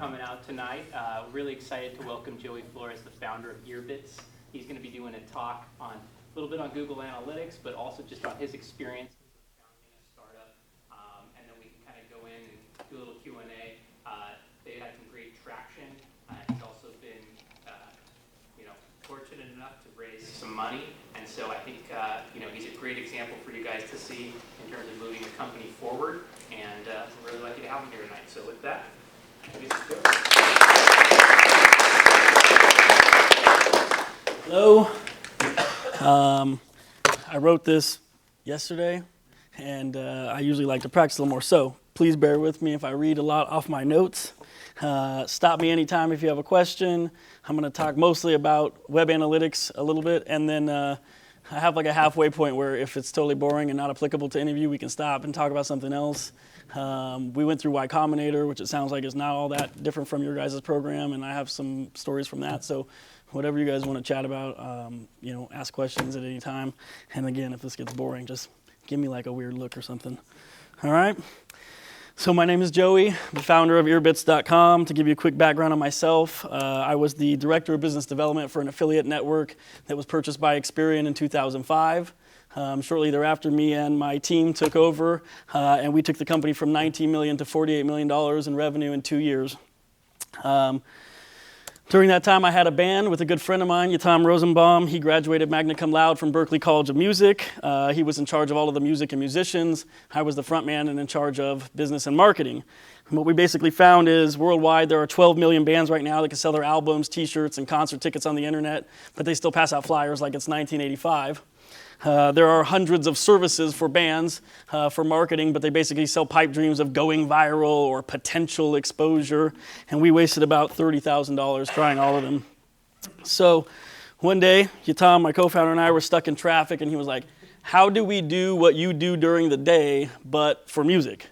coming out tonight. Really excited to welcome Joey Flores, the founder of Earbits. He's going to be doing a talk on a little bit on Google Analytics, but also just on his experience founding a startup. And then we can kind of go in and do a little Q&A. They had some great traction. He's also been, fortunate enough to raise some money, and so I think he's a great example for you guys to see in terms of moving the company forward. And we're really lucky to have him here tonight. So with that, hello. I wrote this yesterday, and I usually like to practice a little more. So please bear with me if I read a lot off my notes. Stop me anytime if you have a question. I'm going to talk mostly about web analytics a little bit, and then I have like a halfway point where if it's totally boring and not applicable to any of you, we can stop and talk about something else. We went through Y Combinator, which it sounds like is not all that different from your guys' program, and I have some stories from that. So whatever you guys want to chat about, ask questions at any time. And again, if this gets boring, just give me like a weird look or something. All right? So my name is Joey, the founder of Earbits.com. To give you a quick background on myself, I was the director of business development for an affiliate network that was purchased by Experian in 2005. Shortly thereafter, me and my team took over, and we took the company from $19 million to $48 million in revenue in 2 years. During that time, I had a band with a good friend of mine, Yotam Rosenbaum. He graduated magna cum laude from Berklee College of Music. He was in charge of all of the music and musicians. I was the front man and in charge of business and marketing. And what we basically found is worldwide there are 12 million bands right now that can sell their albums, t-shirts, and concert tickets on the internet, but they still pass out flyers like it's 1985. There are hundreds of services for bands for marketing, but they basically sell pipe dreams of going viral or potential exposure, and we wasted about $30,000 trying all of them. So one day, Yotam, my co-founder, and I were stuck in traffic, and he was like, how do we do what you do during the day, but for music?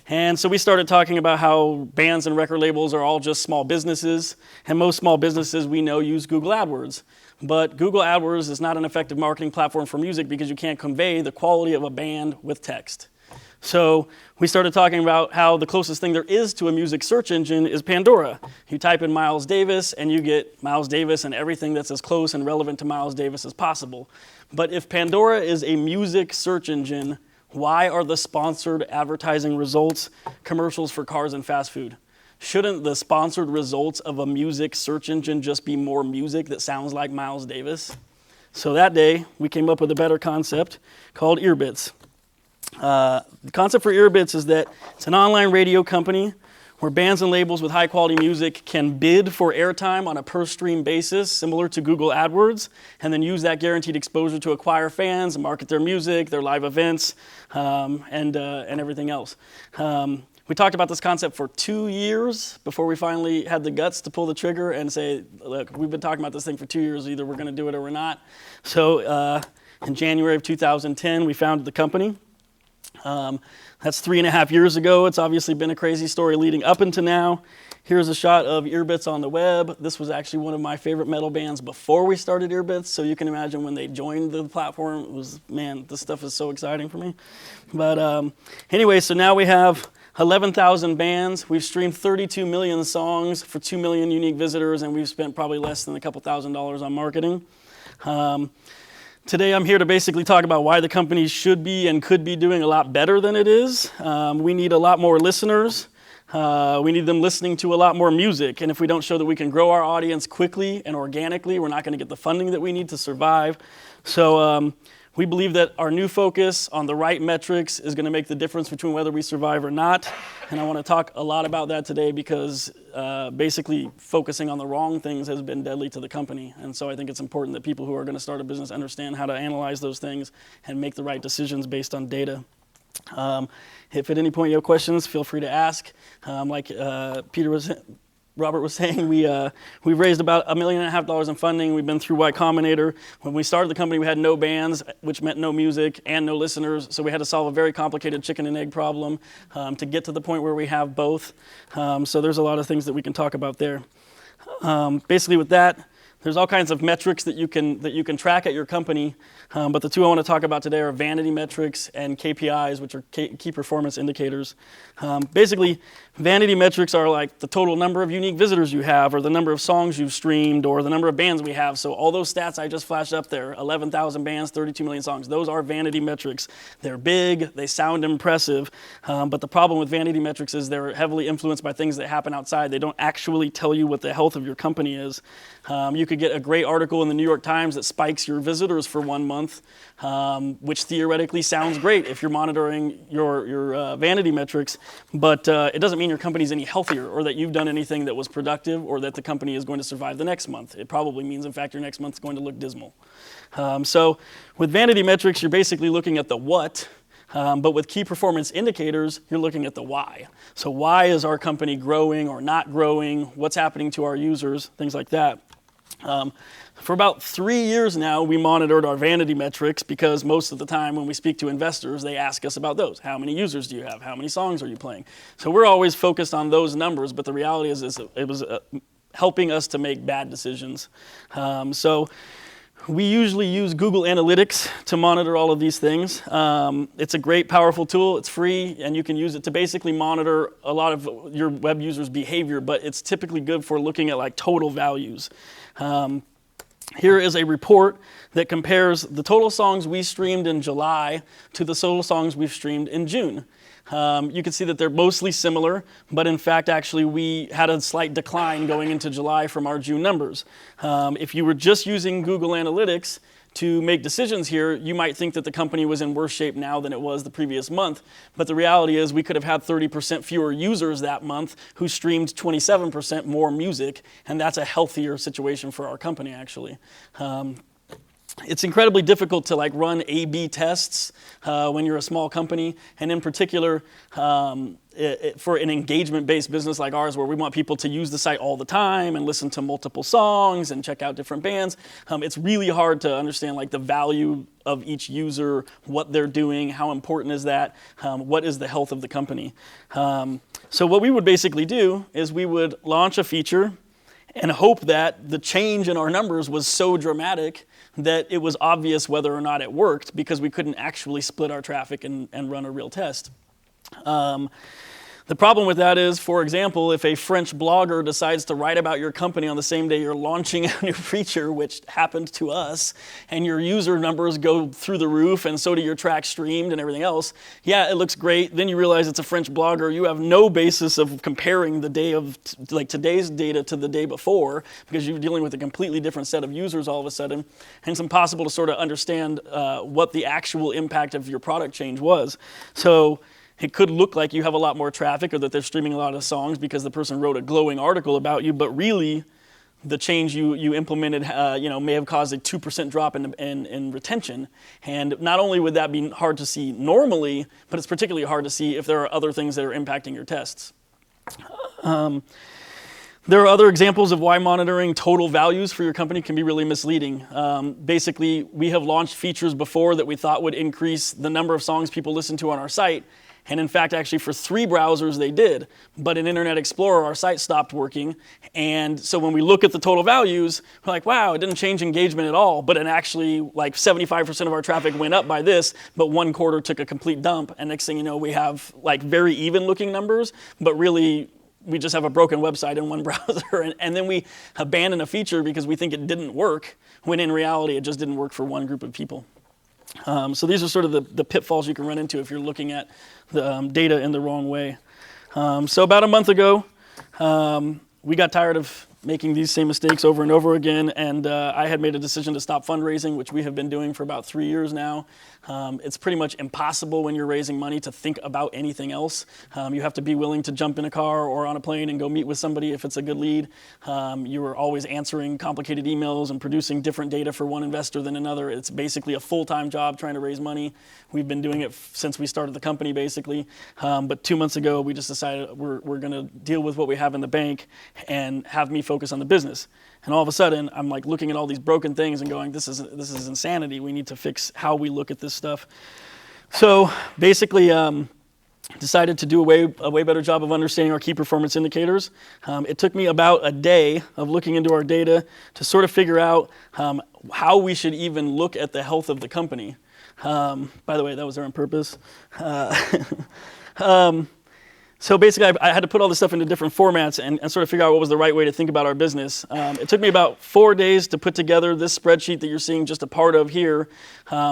And so we started talking about how bands and record labels are all just small businesses, and most small businesses we know use Google AdWords. But Google AdWords is not an effective marketing platform for music because you can't convey the quality of a band with text. So we started talking about how the closest thing there is to a music search engine is Pandora. You type in Miles Davis and you get Miles Davis and everything that's as close and relevant to Miles Davis as possible. But if Pandora is a music search engine, why are the sponsored advertising results commercials for cars and fast food? Shouldn't the sponsored results of a music search engine just be more music that sounds like Miles Davis? So that day, we came up with a better concept called Earbits. The concept for Earbits is that it's an online radio company where bands and labels with high-quality music can bid for airtime on a per-stream basis, similar to Google AdWords, and then use that guaranteed exposure to acquire fans and market their music, their live events, and everything else. We talked about this concept for 2 years before we finally had the guts to pull the trigger and say, look, we've been talking about this thing for 2 years. Either we're going to do it or we're not. So in January of 2010, we founded the company. That's 3.5 years ago. It's obviously been a crazy story leading up into now. Here's a shot of Earbits on the web. This was actually one of my favorite metal bands before we started Earbits. So you can imagine when they joined the platform, it was, man, this stuff is so exciting for me. But anyway, so now we have 11,000 bands. We've streamed 32 million songs for 2 million unique visitors, and we've spent probably less than a couple $1,000s on marketing. Today I'm here to basically talk about why the company should be and could be doing a lot better than it is. We need a lot more listeners. We need them listening to a lot more music, and if we don't show that we can grow our audience quickly and organically, we're not going to get the funding that we need to survive. So we believe that our new focus on the right metrics is going to make the difference between whether we survive or not. And I want to talk a lot about that today because basically focusing on the wrong things has been deadly to the company. And so I think it's important that people who are going to start a business understand how to analyze those things and make the right decisions based on data. If at any point you have questions, feel free to ask. Robert was saying, we've raised about $1.5 million in funding. We've been through Y Combinator. When we started the company, we had no bands, which meant no music and no listeners. So we had to solve a very complicated chicken and egg problem to get to the point where we have both. So there's a lot of things that we can talk about there. Basically with that, There's all kinds of metrics that you can track at your company, but the two I want to talk about today are vanity metrics and KPIs, which are key performance indicators. Basically, vanity metrics are like the total number of unique visitors you have, or the number of songs you've streamed, or the number of bands we have. So all those stats I just flashed up there, 11,000 bands, 32 million songs, those are vanity metrics. They're big, they sound impressive, but the problem with vanity metrics is they're heavily influenced by things that happen outside. They don't actually tell you what the health of your company is. You could get a great article in the New York Times that spikes your visitors for 1 month, which theoretically sounds great if you're monitoring your vanity metrics, but it doesn't mean your company's any healthier or that you've done anything that was productive or that the company is going to survive the next month. It probably means, in fact, your next month's going to look dismal. So with vanity metrics, you're basically looking at the what, but with key performance indicators, you're looking at the why. So why is our company growing or not growing? What's happening to our users? Things like that. For about 3 years now, we monitored our vanity metrics because most of the time when we speak to investors, they ask us about those. How many users do you have? How many songs are you playing? So we're always focused on those numbers, but the reality is it was helping us to make bad decisions. So we usually use Google Analytics to monitor all of these things. It's a great, powerful tool. It's free, and you can use it to basically monitor a lot of your web users' behavior, but it's typically good for looking at like total values. Here is a report that compares the total songs we streamed in July to the total songs we've streamed in June. You can see that they're mostly similar, but in fact, actually, we had a slight decline going into July from our June numbers. If you were just using Google Analytics to make decisions here, you might think that the company was in worse shape now than it was the previous month. But the reality is we could have had 30% fewer users that month who streamed 27% more music, and that's a healthier situation for our company, actually. It's incredibly difficult to like run A/B tests when you're a small company, and in particular, for an engagement-based business like ours, where we want people to use the site all the time and listen to multiple songs and check out different bands, it's really hard to understand like the value of each user, what they're doing, how important is that, what is the health of the company. So what we would basically do is we would launch a feature and hope that the change in our numbers was so dramatic that it was obvious whether or not it worked, because we couldn't actually split our traffic and run a real test. The problem with that is, for example, if a French blogger decides to write about your company on the same day you're launching a new feature, which happened to us, and your user numbers go through the roof and so do your tracks streamed and everything else, yeah, it looks great. Then you realize it's a French blogger. You have no basis of comparing the day of like today's data to the day before, because you're dealing with a completely different set of users all of a sudden, and it's impossible to sort of understand what the actual impact of your product change was. So it could look like you have a lot more traffic or that they're streaming a lot of songs because the person wrote a glowing article about you, but really the change you implemented may have caused a 2% drop in retention. And not only would that be hard to see normally, but it's particularly hard to see if there are other things that are impacting your tests. There are other examples of why monitoring total values for your company can be really misleading. Basically, we have launched features before that we thought would increase the number of songs people listen to on our site. And in fact, actually for 3 browsers they did, but in Internet Explorer our site stopped working. And so when we look at the total values, we're like, wow, it didn't change engagement at all, but it actually like 75% of our traffic went up by this, but 1 quarter took a complete dump. And next thing you know, we have like very even looking numbers, but really we just have a broken website in one browser, and then we abandon a feature because we think it didn't work, when in reality it just didn't work for one group of people. So these are sort of the pitfalls you can run into if you're looking at the data in the wrong way. So about a month ago, we got tired of making these same mistakes over and over again, and I had made a decision to stop fundraising, which we have been doing for about 3 years now. It's pretty much impossible when you're raising money to think about anything else. You have to be willing to jump in a car or on a plane and go meet with somebody if it's a good lead. You are always answering complicated emails and producing different data for one investor than another. It's basically a full-time job trying to raise money. We've been doing it since we started the company, basically. But 2 months ago, we just decided we're going to deal with what we have in the bank and have me focus on the business. And all of a sudden, I'm like looking at all these broken things and going, this is insanity. We need to fix how we look at this stuff. So basically, decided to do a way better job of understanding our key performance indicators. It took me about a day of looking into our data to sort of figure out how we should even look at the health of the company. By the way, that was there on purpose. So basically, I had to put all this stuff into different formats and sort of figure out what was the right way to think about our business. It took me about 4 days to put together this spreadsheet that you're seeing just a part of here.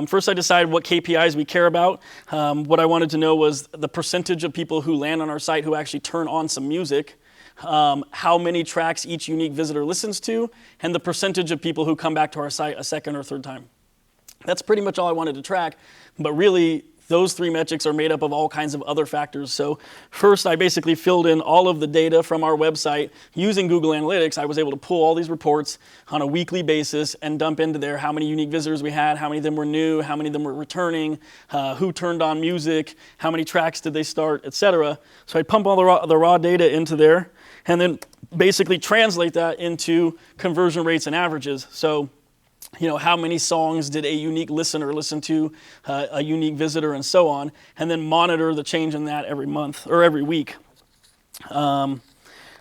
First, I decided what KPIs we care about. What I wanted to know was the percentage of people who land on our site who actually turn on some music, how many tracks each unique visitor listens to, and the percentage of people who come back to our site a second or third time. That's pretty much all I wanted to track, but really, those 3 metrics are made up of all kinds of other factors. So first, I basically filled in all of the data from our website. Using Google Analytics, I was able to pull all these reports on a weekly basis and dump into there how many unique visitors we had, how many of them were new, how many of them were returning, who turned on music, how many tracks did they start, etc. So I'd pump all the raw data into there and then basically translate that into conversion rates and averages. So how many songs did a unique listener listen to, a unique visitor, and so on, and then monitor the change in that every month or every week. You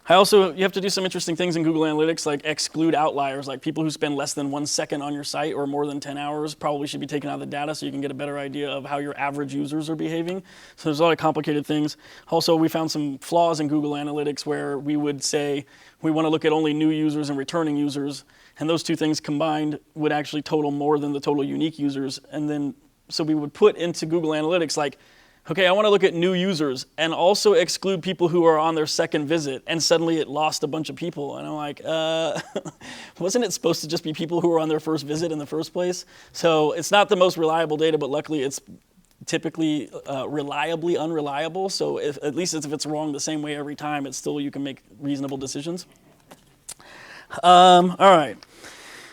have to do some interesting things in Google Analytics, like exclude outliers, like people who spend less than 1 second on your site or more than 10 hours probably should be taken out of the data so you can get a better idea of how your average users are behaving. So there's a lot of complicated things. Also, we found some flaws in Google Analytics where we would say we want to look at only new users and returning users, and those 2 things combined would actually total more than the total unique users. And then, so we would put into Google Analytics like, okay, I want to look at new users and also exclude people who are on their second visit, and suddenly it lost a bunch of people. And I'm like, wasn't it supposed to just be people who were on their first visit in the first place? So it's not the most reliable data, but luckily it's typically reliably unreliable. So at least if it's wrong the same way every time, it's still, you can make reasonable decisions. All right.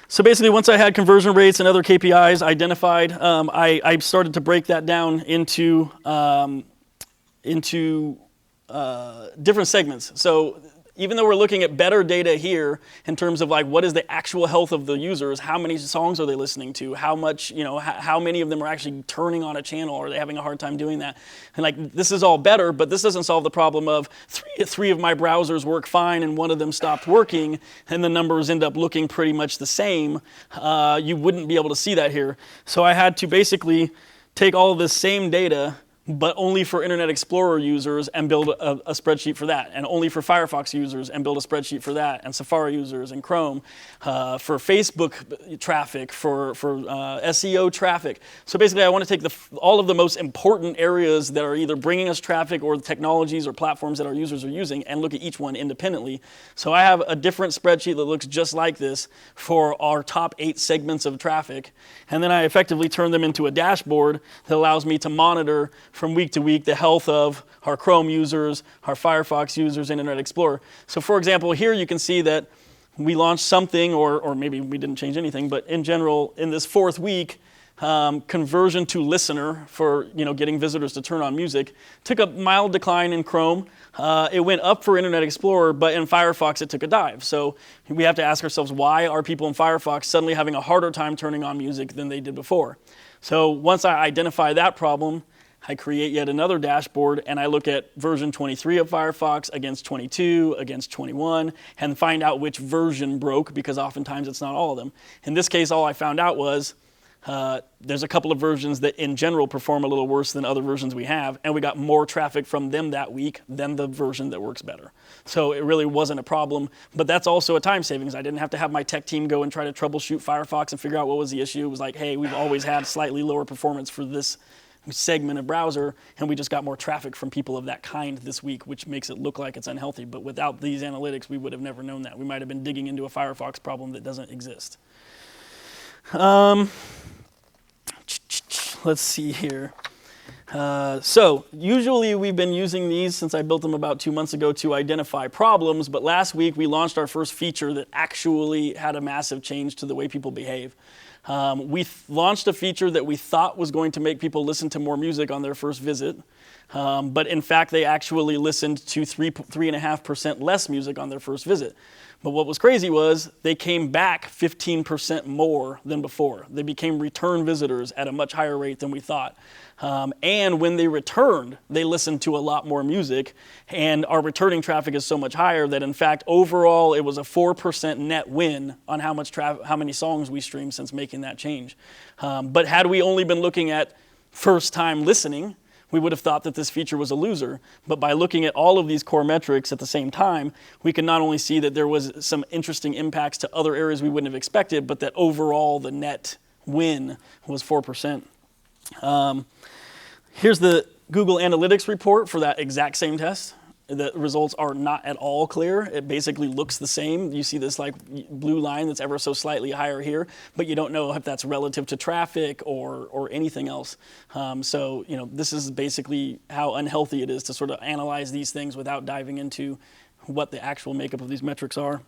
So basically, once I had conversion rates and other KPIs identified, I started to break that down into different segments. So even though we're looking at better data here in terms of like what is the actual health of the users, how many songs are they listening to, how much, how many of them are actually turning on a channel, or are they having a hard time doing that? And like this is all better, but this doesn't solve the problem of three of my browsers work fine and one of them stopped working, and the numbers end up looking pretty much the same. You wouldn't be able to see that here. So I had to basically take all of this same data, but only for Internet Explorer users, and build a spreadsheet for that, and only for Firefox users and build a spreadsheet for that, and Safari users and Chrome, for Facebook traffic, for SEO traffic. So basically I want to take all of the most important areas that are either bringing us traffic or the technologies or platforms that our users are using and look at each one independently. So I have a different spreadsheet that looks just like this for our top 8 segments of traffic, and then I effectively turn them into a dashboard that allows me to monitor from week to week the health of our Chrome users, our Firefox users, and Internet Explorer. So for example, here you can see that we launched something, or maybe we didn't change anything, but in general, in this 4th week, conversion to listener for getting visitors to turn on music took a mild decline in Chrome. It went up for Internet Explorer, but in Firefox it took a dive. So we have to ask ourselves, why are people in Firefox suddenly having a harder time turning on music than they did before? So once I identify that problem, I create yet another dashboard, and I look at version 23 of Firefox against 22, against 21, and find out which version broke, because oftentimes it's not all of them. In this case, all I found out was there's a couple of versions that in general perform a little worse than other versions we have, and we got more traffic from them that week than the version that works better. So it really wasn't a problem, but that's also a time savings. I didn't have to have my tech team go and try to troubleshoot Firefox and figure out what was the issue. It was like, hey, we've always had slightly lower performance for this segment of browser, and we just got more traffic from people of that kind this week, which makes it look like it's unhealthy. But without these analytics, we would have never known that. We might have been digging into a Firefox problem that doesn't exist. Let's see here. So usually we've been using these since I built them about 2 months ago to identify problems, but last week we launched our first feature that actually had a massive change to the way people behave. Launched a feature that we thought was going to make people listen to more music on their first visit. But in fact, they actually listened to 3.5% less music on their first visit. But what was crazy was they came back 15% more than before. They became return visitors at a much higher rate than we thought. And when they returned, they listened to a lot more music. And our returning traffic is so much higher that, in fact, overall, it was a 4% net win on how many songs we streamed since making that change. But had we only been looking at first-time listening, we would have thought that this feature was a loser. But by looking at all of these core metrics at the same time, we can not only see that there was some interesting impacts to other areas we wouldn't have expected, but that overall the net win was 4%. Here's the Google Analytics report for that exact same test. The results are not at all clear. It basically looks the same. You see this like blue line that's ever so slightly higher here, but you don't know if that's relative to traffic or anything else. So this is basically how unhealthy it is to sort of analyze these things without diving into what the actual makeup of these metrics are.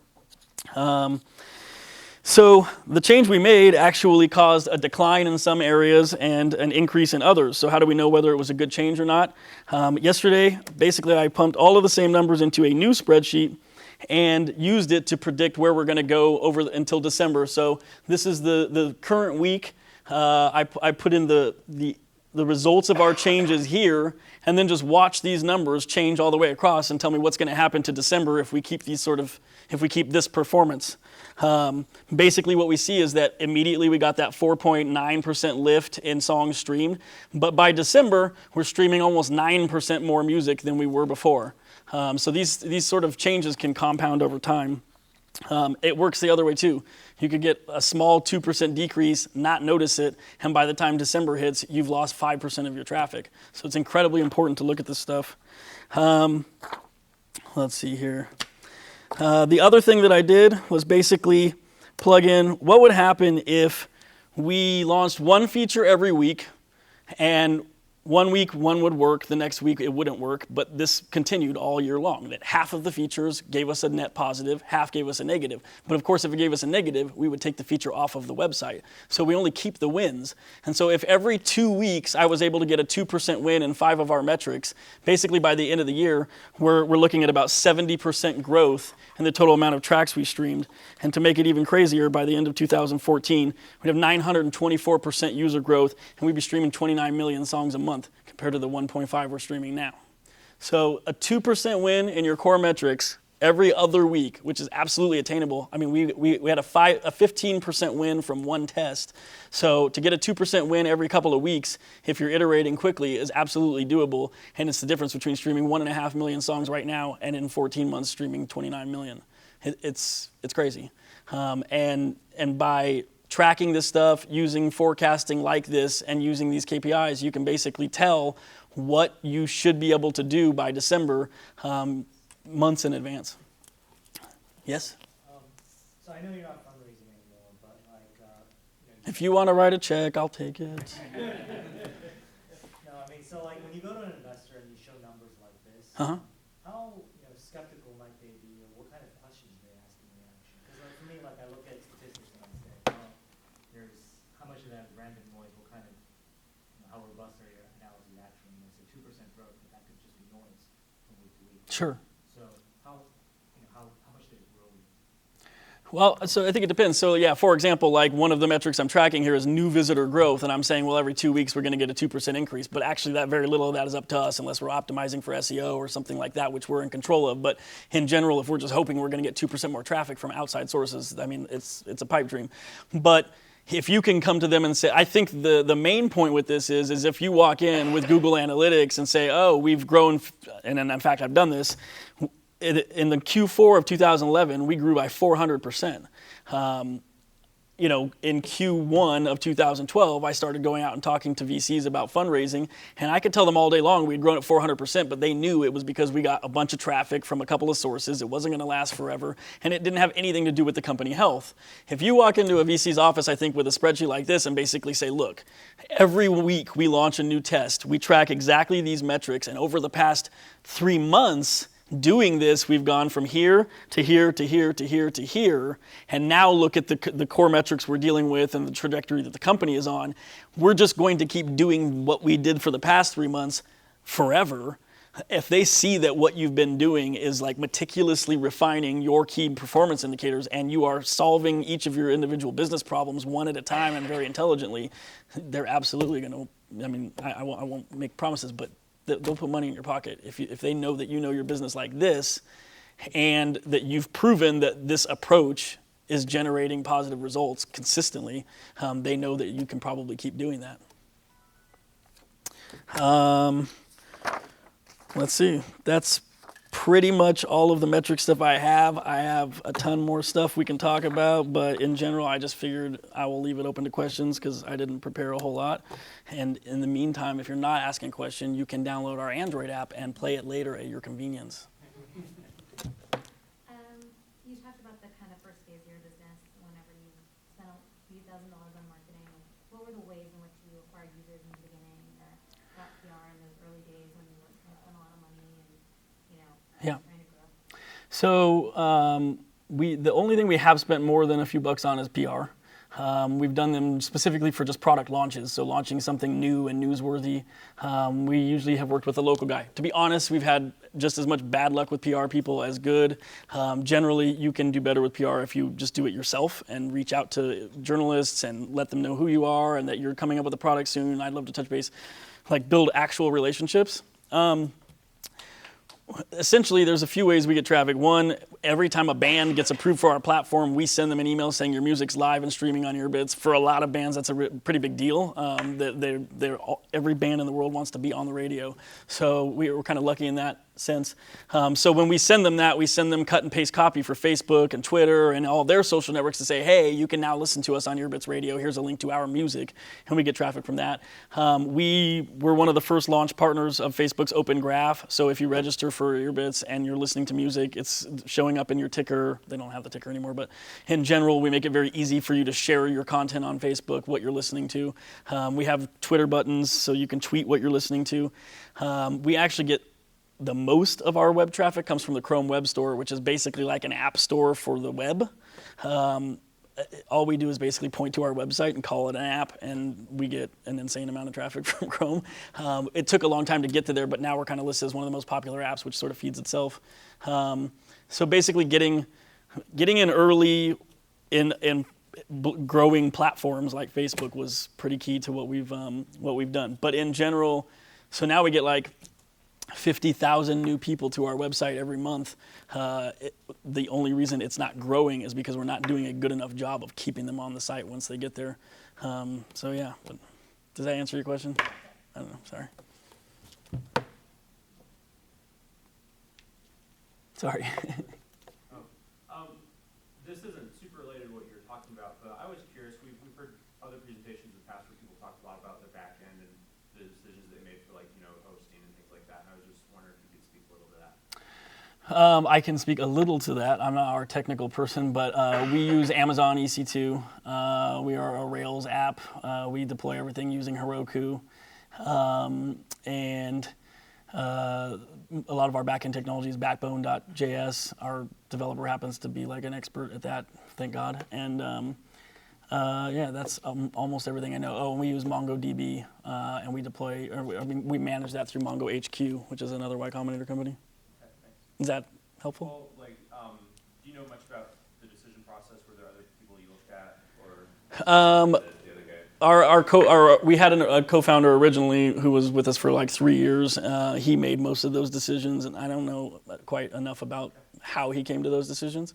So the change we made actually caused a decline in some areas and an increase in others. So how do we know whether it was a good change or not? Yesterday, basically I pumped all of the same numbers into a new spreadsheet and used it to predict where we're going to go over until December. So this is the current week. I put in the results of our changes here, and then just watch these numbers change all the way across and tell me what's going to happen to December if we keep this performance. Basically what we see is that immediately we got that 4.9% lift in songs streamed, but by December we're streaming almost 9% more music than we were before. So these sort of changes can compound over time. It works the other way too. You could get a small 2% decrease, not notice it, and by the time December hits, you've lost 5% of your traffic. So it's incredibly important to look at this stuff. Let's see here. The other thing that I did was basically plug in what would happen if we launched one feature every week, and one week one would work, the next week it wouldn't work, but this continued all year long, that half of the features gave us a net positive, half gave us a negative. But of course, if it gave us a negative, we would take the feature off of the website. So we only keep the wins. And so if every 2 weeks I was able to get a 2% win in 5 of our metrics, basically by the end of the year, we're looking at about 70% growth in the total amount of tracks we streamed. And to make it even crazier, by the end of 2014, we'd have 924% user growth, and we'd be streaming 29 million songs a month compared to the 1.5 we're streaming now. So a 2% win in your core metrics every other week, which is absolutely attainable. I mean, we had a 15% win from one test. So to get a 2% win every couple of weeks, if you're iterating quickly, is absolutely doable. And it's the difference between streaming 1.5 million songs right now and in 14 months streaming 29 million. It's crazy. And by tracking this stuff, using forecasting like this, and using these KPIs, you can basically tell what you should be able to do by December, months in advance. Yes? So I know you're not fundraising anymore, but if you want to write a check, I'll take it. No, I mean, so when you go to an investor and you show numbers like this, Uh-huh. how skeptical might they be, or what kind of questions are they asking in reaction? Because for me, I look at statistics and I say, there's how much of that is random noise, what kind of, how robust are your analyses actually? And it's a 2% growth, but that could just be noise from week to week. Sure. So how much did it grow? Well, so I think it depends. So yeah, for example, one of the metrics I'm tracking here is new visitor growth, and I'm saying, well, every 2 weeks we're going to get a 2% increase, but actually that very little of that is up to us unless we're optimizing for SEO or something like that, which we're in control of. But in general, if we're just hoping we're going to get 2% more traffic from outside sources, I mean, it's a pipe dream. But if you can come to them and say, I think the main point with this is if you walk in with Google Analytics and say, oh, we've grown, and in fact I've done this, in the Q4 of 2011, we grew by 400%. In Q1 of 2012, I started going out and talking to VCs about fundraising, and I could tell them all day long we'd grown at 400%, but they knew it was because we got a bunch of traffic from a couple of sources. It wasn't going to last forever, and it didn't have anything to do with the company health. If you walk into a VC's office, I think, with a spreadsheet like this and basically say, look, every week we launch a new test, we track exactly these metrics, and over the past 3 months, Doing this, we've gone from here to here to here to here to here, and now look at the core metrics we're dealing with and the trajectory that the company is on. We're just going to keep doing what we did for the past 3 months forever. If they see that what you've been doing is like meticulously refining your key performance indicators and you are solving each of your individual business problems one at a time and very intelligently, they're absolutely going to, I won't make promises, but they'll put money in your pocket. If they know that you know your business like this and that you've proven that this approach is generating positive results consistently, they know that you can probably keep doing that. Let's see. That's pretty much all of the metric stuff I have. I have a ton more stuff we can talk about, but in general, I just figured I will leave it open to questions because I didn't prepare a whole lot. And in the meantime, if you're not asking a question, you can download our Android app and play it later at your convenience. You talked about the kind of first phase of your business whenever you spent a few $1,000s on marketing. What were the ways in which you acquired users in the beginning or got PR in those early days when you weren't going to spend a lot of money and, Yeah. trying to grow? So the only thing we have spent more than a few bucks on is PR. We've done them specifically for just product launches, so launching something new and newsworthy. We usually have worked with a local guy. To be honest, we've had just as much bad luck with PR people as good. Generally, you can do better with PR if you just do it yourself and reach out to journalists and let them know who you are and that you're coming up with a product soon. I'd love to touch base, like build actual relationships. Essentially, there's a few ways we get traffic. One, every time a band gets approved for our platform, we send them an email saying your music's live and streaming on Earbits. For a lot of bands, that's a pretty big deal. Every band in the world wants to be on the radio. So we're kind of lucky in that sense. So when we send them that, we send them cut and paste copy for Facebook and Twitter and all their social networks to say, hey, you can now listen to us on Earbits Radio. Here's a link to our music. And we get traffic from that. We were one of the first launch partners of Facebook's Open Graph. So if you register for Earbits and you're listening to music, it's showing up in your ticker. They don't have the ticker anymore, but in general, we make it very easy for you to share your content on Facebook, what you're listening to. We have Twitter buttons so you can tweet what you're listening to. We actually get the most of our web traffic comes from the Chrome Web Store, which is basically like an app store for the web. All we do is basically point to our website and call it an app, and we get an insane amount of traffic from Chrome. It took a long time to get to there, but now we're kind of listed as one of the most popular apps, which sort of feeds itself. So basically getting in early in growing platforms like Facebook was pretty key to what we've done. But in general, so now we get like 50,000 new people to our website every month. The only reason it's not growing is because we're not doing a good enough job of keeping them on the site once they get there. So yeah, but does that answer your question? I don't know, sorry. Sorry. This isn't super related to what you're talking about, but I was curious. We've heard other presentations in the past where people talked a lot about the back end and the decisions they made for hosting and things like that. And I was just wondering if you could speak a little to that. I can speak a little to that. I'm not our technical person, but we use Amazon EC2. We are a Rails app. We deploy everything using Heroku. And a lot of our backend technology is backbone.js. Our developer happens to be like an expert at that, thank God. And yeah, that's almost everything I know. Oh, and we use MongoDB, and we deploy, we manage that through Mongo HQ, which is another Y Combinator company. Okay, thanks. Is that helpful? Well, do you know much about the decision process? Were there other people you looked at, or the other guy? We had a co-founder originally who was with us for like 3 years. He made most of those decisions, and I don't know quite enough about how he came to those decisions.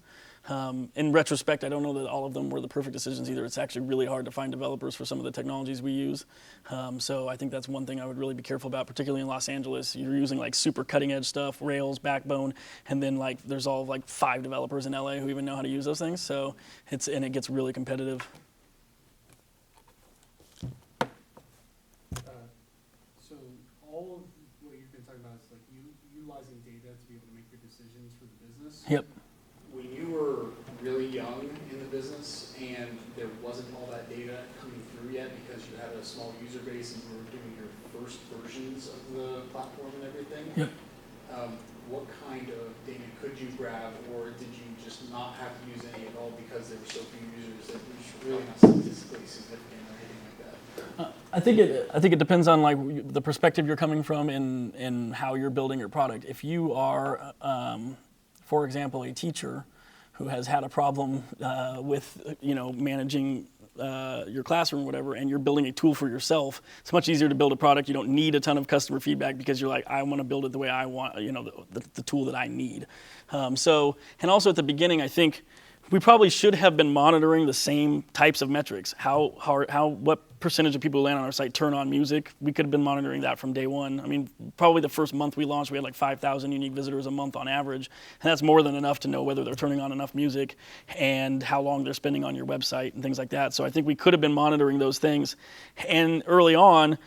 In retrospect, I don't know that all of them were the perfect decisions either. It's actually really hard to find developers for some of the technologies we use. So I think that's one thing I would really be careful about, particularly in Los Angeles. You're using like super cutting edge stuff, Rails, Backbone, and then like there's all like 5 developers in LA who even know how to use those things. So it gets really competitive. So all of what you've been talking about is like utilizing data to be able to make your decisions for the business. Yep. When you were really young in the business and there wasn't all that data coming through yet because you had a small user base and you were doing your first versions of the platform and everything, Yep. what kind of data could you grab, or did you just not have to use any at all because there were so few users that it was really not statistically significant or anything like that? I think it depends on like the perspective you're coming from in how you're building your product. If you are, for example, a teacher who has had a problem with managing your classroom or whatever, and you're building a tool for yourself, it's much easier to build a product. You don't need a ton of customer feedback because you're like, I want to build it the way I want, the tool that I need. And also at the beginning, I think we probably should have been monitoring the same types of metrics. What percentage of people who land on our site turn on music? We could have been monitoring that from day one. I mean, probably the first month we launched, we had like 5,000 unique visitors a month on average. And that's more than enough to know whether they're turning on enough music and how long they're spending on your website and things like that. So I think we could have been monitoring those things. And early on,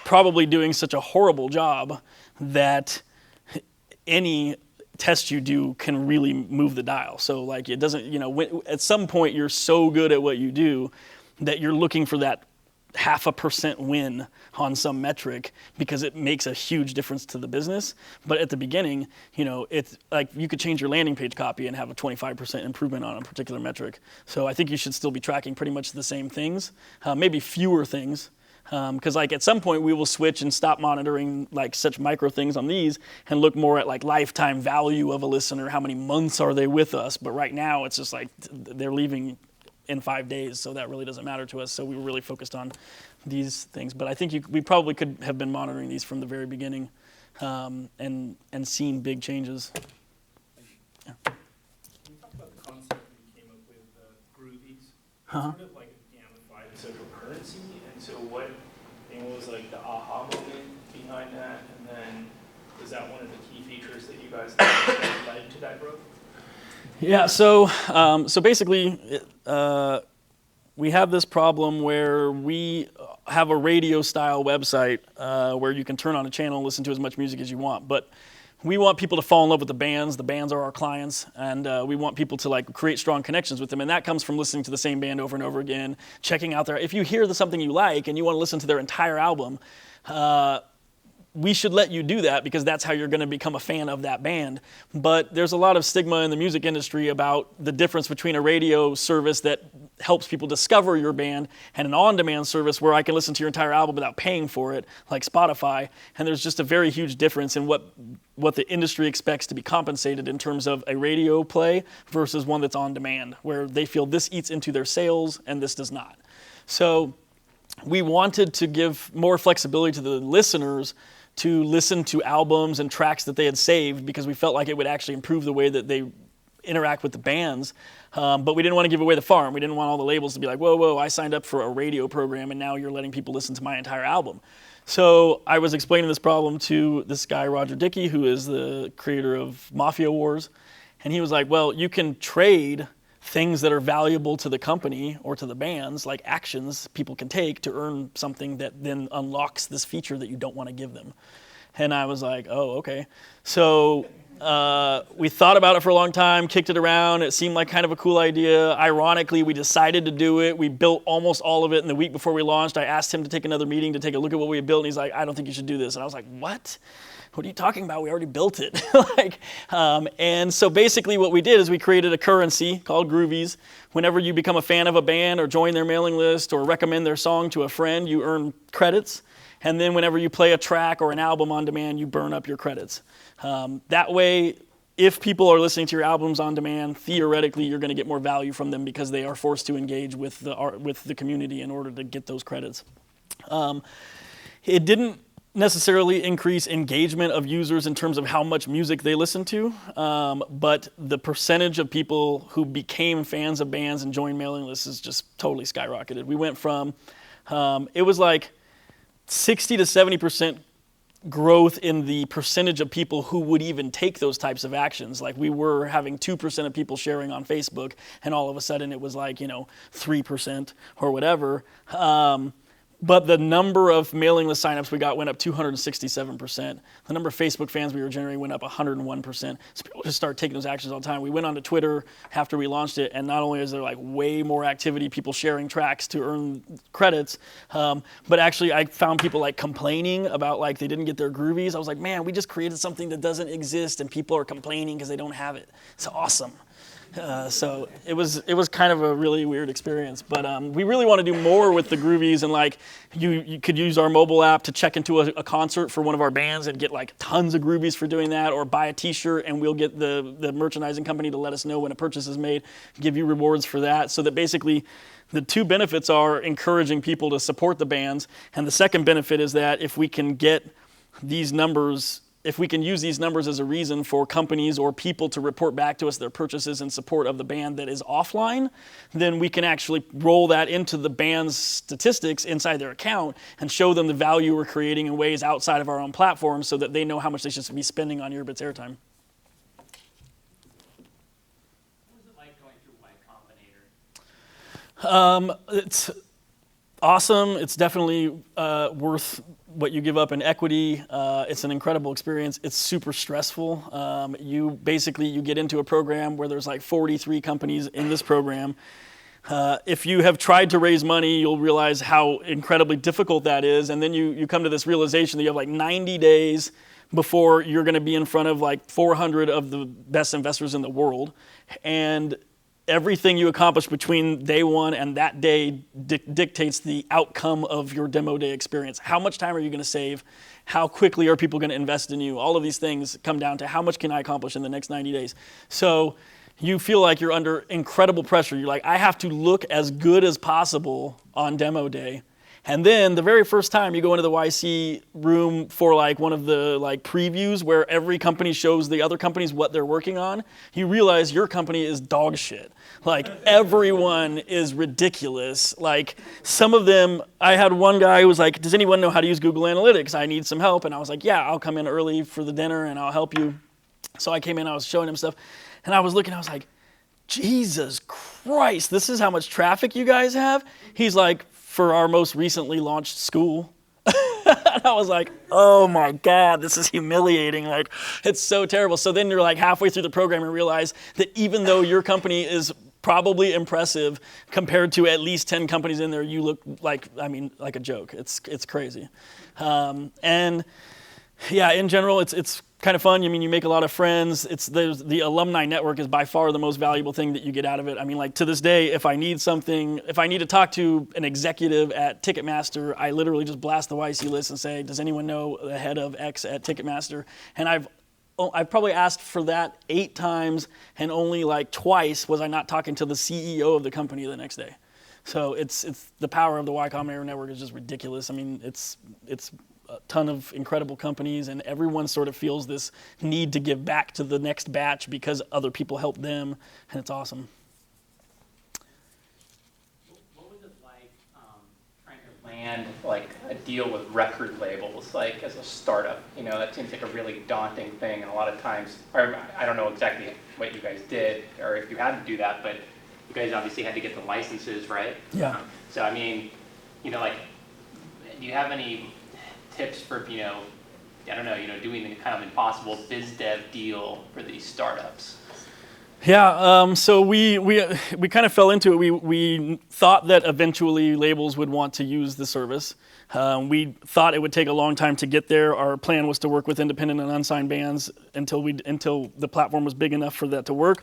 probably doing such a horrible job that any test you do can really move the dial. So like it doesn't, at some point you're so good at what you do that you're looking for that 0.5% win on some metric because it makes a huge difference to the business. But at the beginning, it's like you could change your landing page copy and have a 25% improvement on a particular metric. So I think you should still be tracking pretty much the same things, maybe fewer things. Because like at some point we will switch and stop monitoring like such micro things on these and look more at like lifetime value of a listener, how many months are they with us. But right now it's just like they're leaving in 5 days, so that really doesn't matter to us. So we were really focused on these things. But I think we probably could have been monitoring these from the very beginning and seen big changes. Yeah. Can you talk about the concept that you came up with, Groovies? Sort of like a gamified social currency, and so what was like the aha moment behind that, and then was that one of the key features that you guys thought that led to that growth? Yeah, so basically, we have this problem where we have a radio-style website where you can turn on a channel and listen to as much music as you want, but we want people to fall in love with the bands. The bands are our clients, and we want people to like create strong connections with them, and that comes from listening to the same band over and over again, checking out if you hear something you like and you want to listen to their entire album, we should let you do that because that's how you're going to become a fan of that band. But there's a lot of stigma in the music industry about the difference between a radio service that helps people discover your band and an on-demand service where I can listen to your entire album without paying for it, like Spotify. And there's just a very huge difference in what the industry expects to be compensated in terms of a radio play versus one that's on demand, where they feel this eats into their sales and this does not. So we wanted to give more flexibility to the listeners to listen to albums and tracks that they had saved because we felt like it would actually improve the way that they interact with the bands. But we didn't want to give away the farm. We didn't want all the labels to be like, whoa, I signed up for a radio program and now you're letting people listen to my entire album. So I was explaining this problem to this guy, Roger Dickey, who is the creator of Mafia Wars. And he was like, well, you can trade things that are valuable to the company or to the bands, like actions people can take to earn something that then unlocks this feature that you don't want to give them. And I was like, oh, okay. So we thought about it for a long time, kicked it around. It seemed like kind of a cool idea. Ironically, we decided to do it. We built almost all of it in the week before we launched. I asked him to take another meeting to take a look at what we had built, and he's like, I don't think you should do this. And I was like, what? What are you talking about? We already built it. And so basically what we did is we created a currency called Groovies. Whenever you become a fan of a band or join their mailing list or recommend their song to a friend, you earn credits. And then whenever you play a track or an album on demand, you burn up your credits. That way, if people are listening to your albums on demand, theoretically you're going to get more value from them because they are forced to engage with the community in order to get those credits. It didn't necessarily increase engagement of users in terms of how much music they listen to, but the percentage of people who became fans of bands and joined mailing lists is just totally skyrocketed. We went from, it was like 60 to 70% growth in the percentage of people who would even take those types of actions. Like we were having 2% of people sharing on Facebook, and all of a sudden it was like, 3% or whatever. But the number of mailing list signups we got went up 267%. The number of Facebook fans we were generating went up 101%. So people just start taking those actions all the time. We went onto Twitter after we launched it, and not only is there like way more activity, people sharing tracks to earn credits, but actually I found people like complaining about like they didn't get their groovies. I was like, man, we just created something that doesn't exist, and people are complaining because they don't have it. It's awesome. So it was kind of a really weird experience, but we really want to do more with the groovies, and like you could use our mobile app to check into a concert for one of our bands and get like tons of groovies for doing that, or buy a t-shirt and we'll get the merchandising company to let us know when a purchase is made, give you rewards for that. So that basically the two benefits are encouraging people to support the bands, and the second benefit is that if we can get these numbers, if we can use these numbers as a reason for companies or people to report back to us their purchases in support of the band that is offline, then we can actually roll that into the band's statistics inside their account and show them the value we're creating in ways outside of our own platform so that they know how much they should be spending on Earbits airtime. What was it like going through Y Combinator? It's awesome. It's definitely worth what you give up in equity. It's an incredible experience. It's super stressful. You get into a program where there's like 43 companies in this program. If you have tried to raise money, you'll realize how incredibly difficult that is. And then you come to this realization that you have like 90 days before you're going to be in front of like 400 of the best investors in the world. And everything you accomplish between day one and that day dictates the outcome of your demo day experience. How much time are you going to save? How quickly are people going to invest in you? All of these things come down to how much can I accomplish in the next 90 days. So you feel like you're under incredible pressure. You're like, I have to look as good as possible on demo day. And then the very first time you go into the YC room for like one of the like previews where every company shows the other companies what they're working on, you realize your company is dog shit. Like everyone is ridiculous. Like some of them, I had one guy who was like, does anyone know how to use Google Analytics? I need some help. And I was like, yeah, I'll come in early for the dinner and I'll help you. So I came in, I was showing him stuff, and I was looking, I was like, Jesus Christ, this is how much traffic you guys have? He's like, for our most recently launched school. And I was like, oh my God, this is humiliating. Like, it's so terrible. So then you're like halfway through the program and realize that even though your company is probably impressive compared to at least 10 companies in there, you look like, like a joke. It's crazy. And yeah, in general, it's kind of fun. I mean, you make a lot of friends. The alumni network is by far the most valuable thing that you get out of it. I mean, like to this day, if I need to talk to an executive at Ticketmaster, I literally just blast the YC list and say, does anyone know the head of X at Ticketmaster? And I've probably asked for that 8 times, and only like twice was I not talking to the CEO of the company the next day. So it's the power of the Y Combinator network is just ridiculous. I mean, it's a ton of incredible companies, and everyone sort of feels this need to give back to the next batch because other people help them, and it's awesome. What was it like trying to land like a deal with record labels, like as a startup? You know, that seems like a really daunting thing, and a lot of times, or I don't know exactly what you guys did, or if you had to do that, but you guys obviously had to get the licenses, right? Yeah. So I mean, you know, like, do you have any tips for, doing the kind of impossible biz dev deal for these startups? Yeah, so we kind of fell into it. We thought that eventually labels would want to use the service. We thought it would take a long time to get there. Our plan was to work with independent and unsigned bands until the platform was big enough for that to work.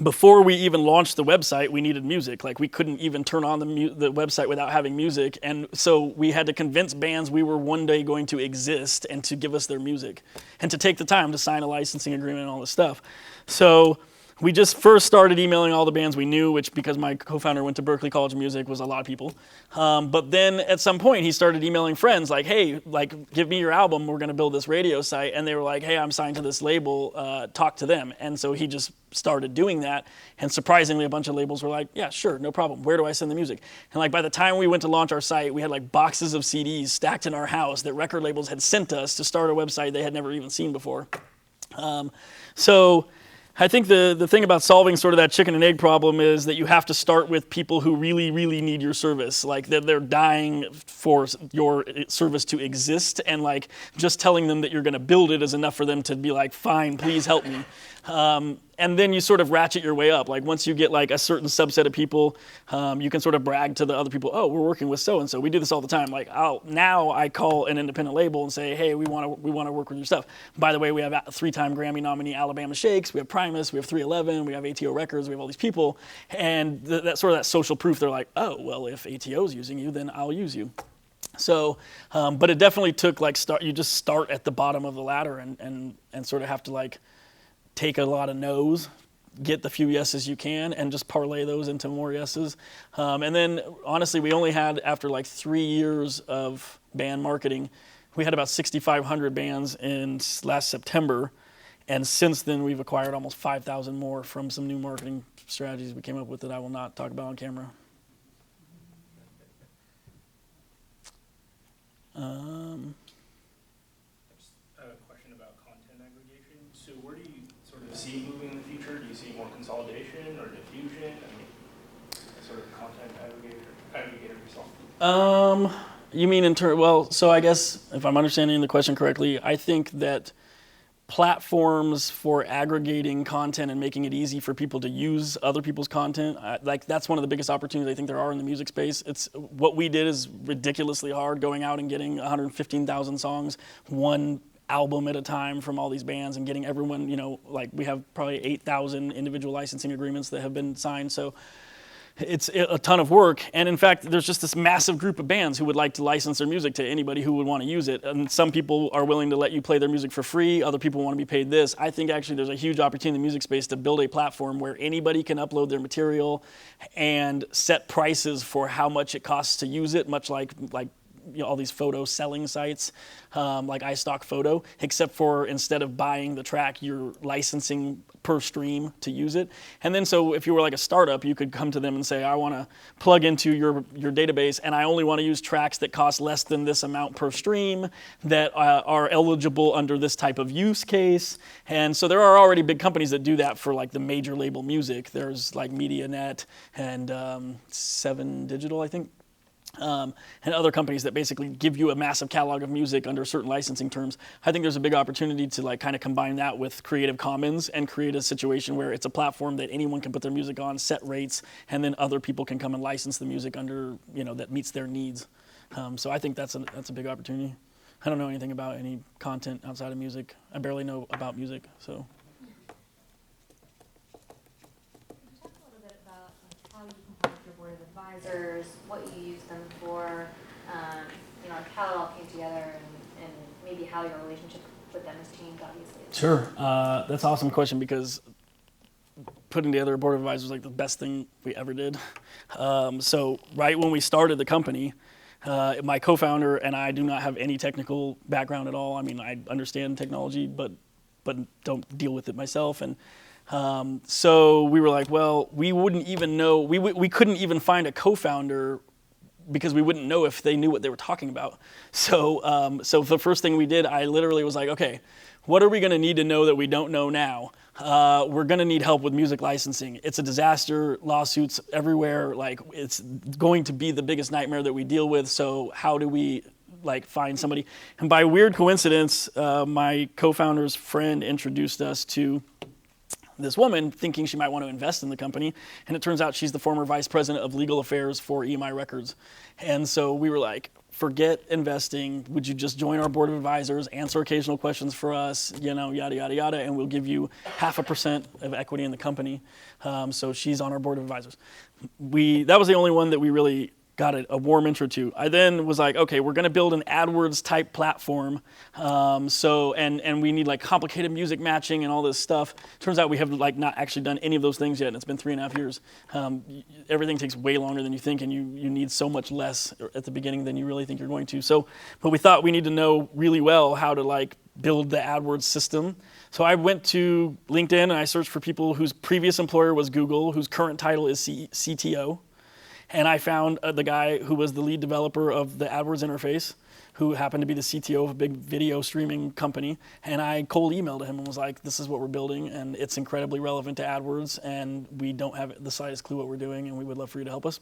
Before we even launched the website, we needed music. Like, we couldn't even turn on the website without having music. And so we had to convince bands we were one day going to exist and to give us their music and to take the time to sign a licensing agreement and all this stuff. So we just first started emailing all the bands we knew, which, because my co-founder went to Berklee College of Music, was a lot of people. But then at some point he started emailing friends like, hey, like, give me your album, we're gonna build this radio site. And they were like, hey, I'm signed to this label, talk to them. And so he just started doing that. And surprisingly, a bunch of labels were like, yeah, sure, no problem. Where do I send the music? And like by the time we went to launch our site, we had like boxes of CDs stacked in our house that record labels had sent us to start a website they had never even seen before. So I think the thing about solving sort of that chicken and egg problem is that you have to start with people who really, really need your service. Like they're dying for your service to exist, and like just telling them that you're going to build it is enough for them to be like, fine, please help me. And then you sort of ratchet your way up. Like once you get like a certain subset of people, you can sort of brag to the other people, oh, we're working with so-and-so. We do this all the time. Like now I call an independent label and say, hey, we want to work with your stuff. By the way, we have a 3-time Grammy nominee Alabama Shakes, we have Primus, we have 311, we have ATO Records, we have all these people. And that sort of that social proof, they're like, oh, well, if ATO's using you, then I'll use you. So, but it definitely took like you just start at the bottom of the ladder and sort of have to like take a lot of no's, get the few yeses you can, and just parlay those into more yeses. And then, honestly, we only had, after like 3 years of band marketing, we had about 6,500 bands in last September. And since then, we've acquired almost 5,000 more from some new marketing strategies we came up with that I will not talk about on camera. A question about content aggregation. So where do you sort of see moving in the future? Do you see more consolidation or diffusion? I mean, sort of content aggregator yourself. You mean well, so I guess if I'm understanding the question correctly, I think that platforms for aggregating content and making it easy for people to use other people's content, like that's one of the biggest opportunities I think there are in the music space. It's what we did is ridiculously hard, going out and getting 115,000 songs, one album at a time from all these bands, and getting everyone, like we have probably 8,000 individual licensing agreements that have been signed. So it's a ton of work, and in fact, there's just this massive group of bands who would like to license their music to anybody who would want to use it. And some people are willing to let you play their music for free. Other people want to be paid this. I think actually there's a huge opportunity in the music space to build a platform where anybody can upload their material and set prices for how much it costs to use it, much like all these photo selling sites like iStock Photo, except for instead of buying the track, you're licensing per stream to use it. And then so if you were like a startup, you could come to them and say, I want to plug into your database, and I only want to use tracks that cost less than this amount per stream, that are eligible under this type of use case. And so there are already big companies that do that for like the major label music. There's like MediaNet and 7 Digital, I think. And other companies that basically give you a massive catalog of music under certain licensing terms. I think there's a big opportunity to like kind of combine that with Creative Commons and create a situation where it's a platform that anyone can put their music on, set rates, and then other people can come and license the music under, that meets their needs. So I think that's a big opportunity. I don't know anything about any content outside of music. I barely know about music, so. Talk a little bit about how you compile your board of advisors, what you use them for, how it all came together, and maybe how your relationship with them has changed, obviously. Sure. That's an awesome question, because putting together a board of advisors is like the best thing we ever did. So right when we started the company, my co-founder and I do not have any technical background at all. I mean, I understand technology, but don't deal with it myself. And so we were like, well, we wouldn't even know, we couldn't even find a co-founder because we wouldn't know if they knew what they were talking about. So the first thing we did, I literally was like, okay, what are we going to need to know that we don't know now? We're going to need help with music licensing. It's a disaster, lawsuits everywhere. Like, it's going to be the biggest nightmare that we deal with. So how do we find somebody? And by weird coincidence, my co-founder's friend introduced us to this woman, thinking she might want to invest in the company. And it turns out she's the former vice president of legal affairs for EMI Records. And so we were like, forget investing. Would you just join our board of advisors, answer occasional questions for us, yada, yada, yada, and we'll give you 0.5% of equity in the company. So she's on our board of advisors. That was the only one that we really got a warm intro to. I then was like, okay, we're going to build an AdWords type platform. And we need complicated music matching and all this stuff. Turns out we have not actually done any of those things yet, and it's been 3.5 years. Everything takes way longer than you think, and you need so much less at the beginning than you really think you're going to. But we thought we need to know really well how to build the AdWords system. So I went to LinkedIn and I searched for people whose previous employer was Google, whose current title is CTO. And I found the guy who was the lead developer of the AdWords interface, who happened to be the CTO of a big video streaming company. And I cold emailed him and was like, this is what we're building, and it's incredibly relevant to AdWords, and we don't have the slightest clue what we're doing, and we would love for you to help us.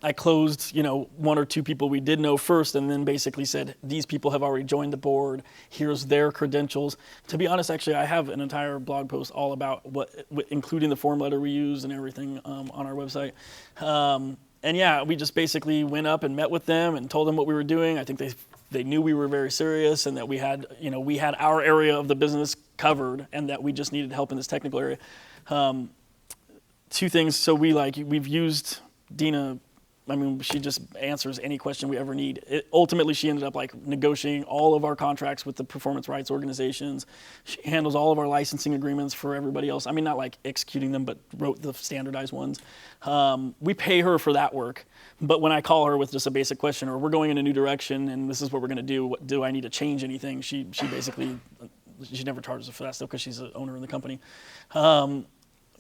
I closed, one or two people we did know first, and then basically said, these people have already joined the board. Here's their credentials. To be honest, actually, I have an entire blog post all about including the form letter we use and everything on our website. And yeah, we just basically went up and met with them and told them what we were doing. I think they knew we were very serious, and that we had our area of the business covered, and that we just needed help in this technical area. Two things. So we've used Dina. I mean, she just answers any question we ever need. Ultimately, she ended up negotiating all of our contracts with the performance rights organizations. She handles all of our licensing agreements for everybody else. I mean, not executing them, but wrote the standardized ones. We pay her for that work. But when I call her with just a basic question, or we're going in a new direction and this is what we're going to do, do I need to change anything? She basically, she never charges us for that stuff because she's the owner of the company.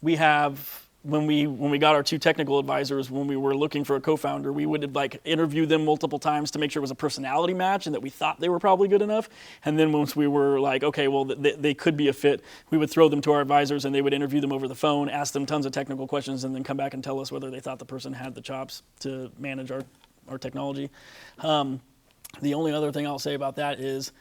We have... When we got our two technical advisors, when we were looking for a co-founder, we would interview them multiple times to make sure it was a personality match and that we thought they were probably good enough. And then once we were okay, well, they could be a fit, we would throw them to our advisors and they would interview them over the phone, ask them tons of technical questions, and then come back and tell us whether they thought the person had the chops to manage our technology. The only other thing I'll say about that is,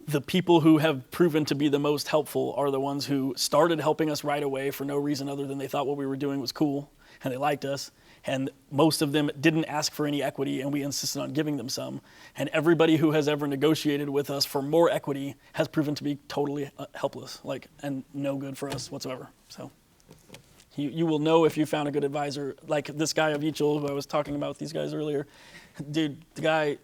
the people who have proven to be the most helpful are the ones who started helping us right away for no reason other than they thought what we were doing was cool and they liked us. And most of them didn't ask for any equity, and we insisted on giving them some. And everybody who has ever negotiated with us for more equity has proven to be totally helpless, and no good for us whatsoever. So you will know if you found a good advisor. Like this guy Avichel, who I was talking about with these guys earlier. Dude, the guy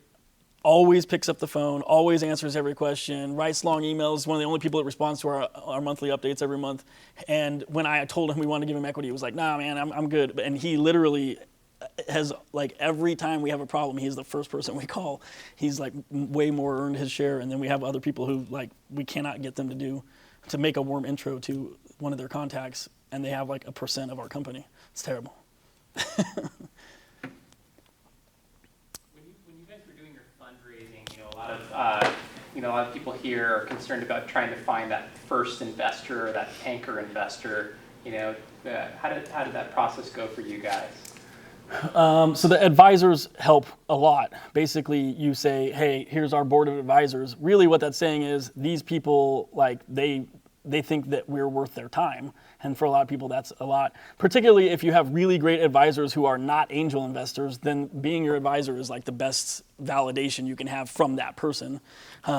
always picks up the phone, always answers every question, writes long emails, one of the only people that responds to our monthly updates every month. And when I told him we wanted to give him equity, he was like, nah, man, I'm good. And he literally has, every time we have a problem, he's the first person we call. He's way more earned his share. And then we have other people who we cannot get them to make a warm intro to one of their contacts, and they have 1% of our company. It's terrible. A lot of people here are concerned about trying to find that first investor or that anchor investor. How did that process go for you guys? So the advisors help a lot. Basically, you say, hey, here's our board of advisors. Really what that's saying is these people, they think that we're worth their time. And for a lot of people, that's a lot. Particularly if you have really great advisors who are not angel investors, then being your advisor is the best validation you can have from that person.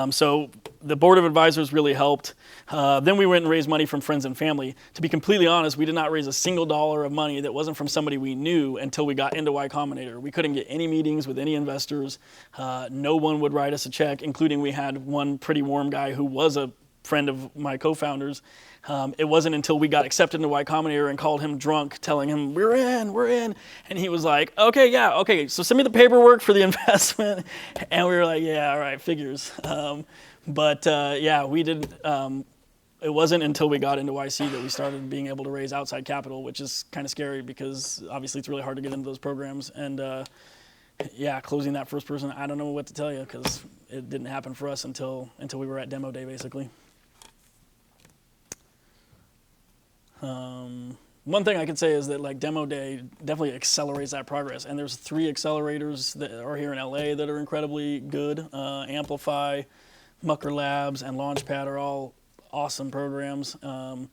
So the board of advisors really helped. Then we went and raised money from friends and family. To be completely honest, we did not raise a single dollar of money that wasn't from somebody we knew until we got into Y Combinator. We couldn't get any meetings with any investors. No one would write us a check, including we had one pretty warm guy who was a friend of my co-founders. It wasn't until we got accepted into Y Combinator and called him drunk, telling him, we're in. And he was like, okay, so send me the paperwork for the investment. And we were like, yeah, all right, figures. We did. It wasn't until we got into YC that we started being able to raise outside capital, which is kind of scary because obviously it's really hard to get into those programs. And closing that first person, I don't know what to tell you because it didn't happen for us until we were at demo day, basically. One thing I could say is that demo day definitely accelerates that progress. And there's 3 accelerators that are here in LA that are incredibly good. Amplify, Mucker Labs, and Launchpad are all awesome programs. I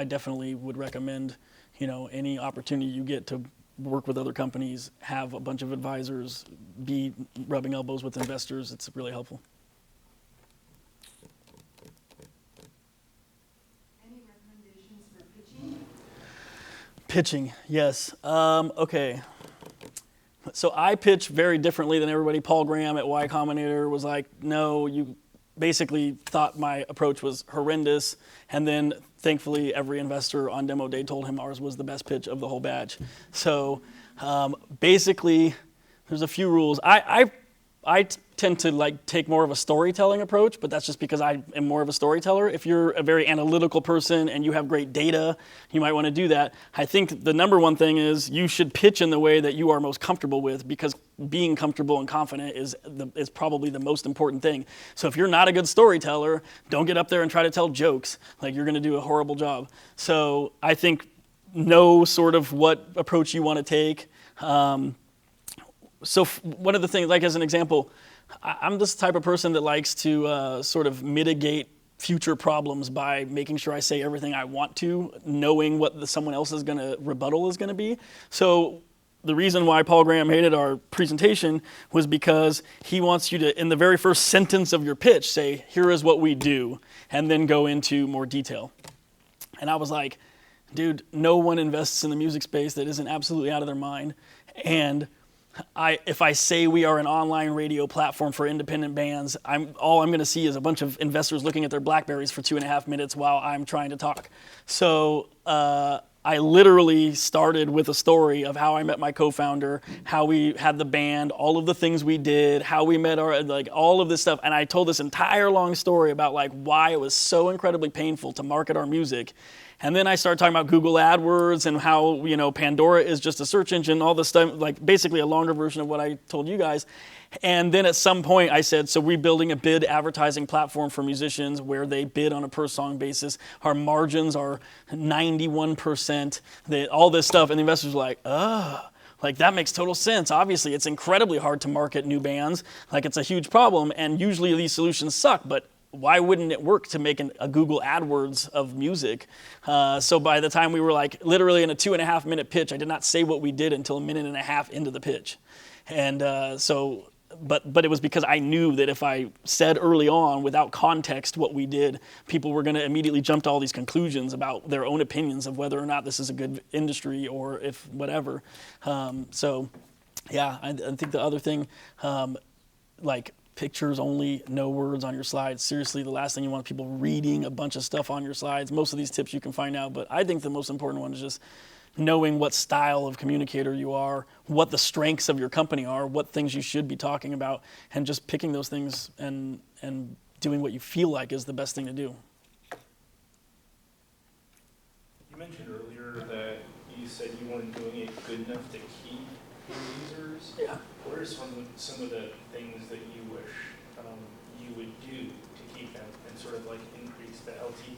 definitely would recommend, any opportunity you get to work with other companies, have a bunch of advisors, be rubbing elbows with investors. It's really helpful. Pitching, yes. Okay. So I pitch very differently than everybody. Paul Graham at Y Combinator was like, no, you basically thought my approach was horrendous. And then thankfully every investor on demo day told him ours was the best pitch of the whole batch. So basically there's a few rules. I tend to like take more of a storytelling approach, but that's just because I am more of a storyteller. If you're a very analytical person and you have great data, you might want to do that. I think the number one thing is you should pitch in the way that you are most comfortable with, because being comfortable and confident is probably the most important thing. So if you're not a good storyteller, don't get up there and try to tell jokes. Like, you're going to do a horrible job. So I think know sort of what approach you want to take. So one of the things, like as an example, I'm this type of person that likes to sort of mitigate future problems by making sure I say everything I want to, knowing what someone else's rebuttal is going to be. So the reason why Paul Graham hated our presentation was because he wants you to, in the very first sentence of your pitch, say, here is what we do, and then go into more detail. And I was like, dude, no one invests in the music space that isn't absolutely out of their mind. And if I say we are an online radio platform for independent bands, all I'm going to see is a bunch of investors looking at their BlackBerries for 2.5 minutes while I'm trying to talk. So I literally started with a story of how I met my co-founder, how we had the band, all of the things we did, how we met all of this stuff. And I told this entire long story about like why it was so incredibly painful to market our music. And then I started talking about Google AdWords and how, Pandora is just a search engine, all this stuff, like basically a longer version of what I told you guys. And then at some point I said, so we're building a bid advertising platform for musicians where they bid on a per song basis. Our margins are 91%, all this stuff. And the investors were like, oh, like that makes total sense. Obviously, it's incredibly hard to market new bands. Like, it's a huge problem. And usually these solutions suck, but why wouldn't it work to make a Google AdWords of music? So by the time we were like literally in a 2.5 minute pitch, I did not say what we did until 1.5 minutes into the pitch. And but it was because I knew that if I said early on without context what we did, people were going to immediately jump to all these conclusions about their own opinions of whether or not this is a good industry or if whatever. So yeah, I think the other thing, like, pictures only, no words on your slides. Seriously, the last thing you want people reading a bunch of stuff on your slides. Most of these tips you can find out, but I think the most important one is just knowing what style of communicator you are, what the strengths of your company are, what things you should be talking about, and just picking those things and doing what you feel like is the best thing to do. You mentioned earlier that you said you weren't doing it good enough to keep your users. Yeah. What are some of the things that you wish you would do to keep them and sort of like increase the LTV?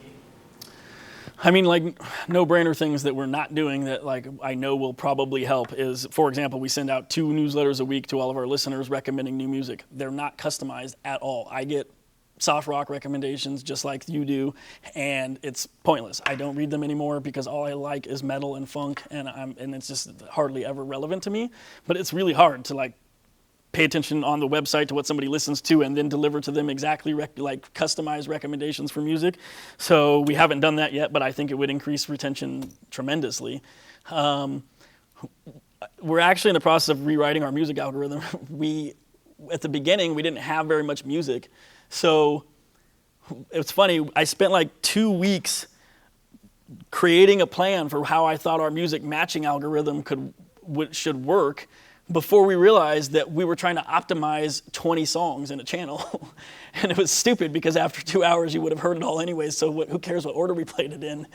I mean, like, no-brainer things that we're not doing that, like, I know will probably help is, for example, we send out 2 newsletters a week to all of our listeners recommending new music. They're not customized at all. I get soft rock recommendations just like you do, and it's pointless. I don't read them anymore because all I like is metal and funk, and it's just hardly ever relevant to me. But it's really hard to like pay attention on the website to what somebody listens to and then deliver to them exactly like customized recommendations for music. So we haven't done that yet, but I think it would increase retention tremendously. We're actually in the process of rewriting our music algorithm. At the beginning, we didn't have very much music. So it's funny, I spent like 2 weeks creating a plan for how I thought our music matching algorithm should work before we realized that we were trying to optimize 20 songs in a channel. And it was stupid because after 2 hours you would have heard it all anyway, so who cares what order we played it in?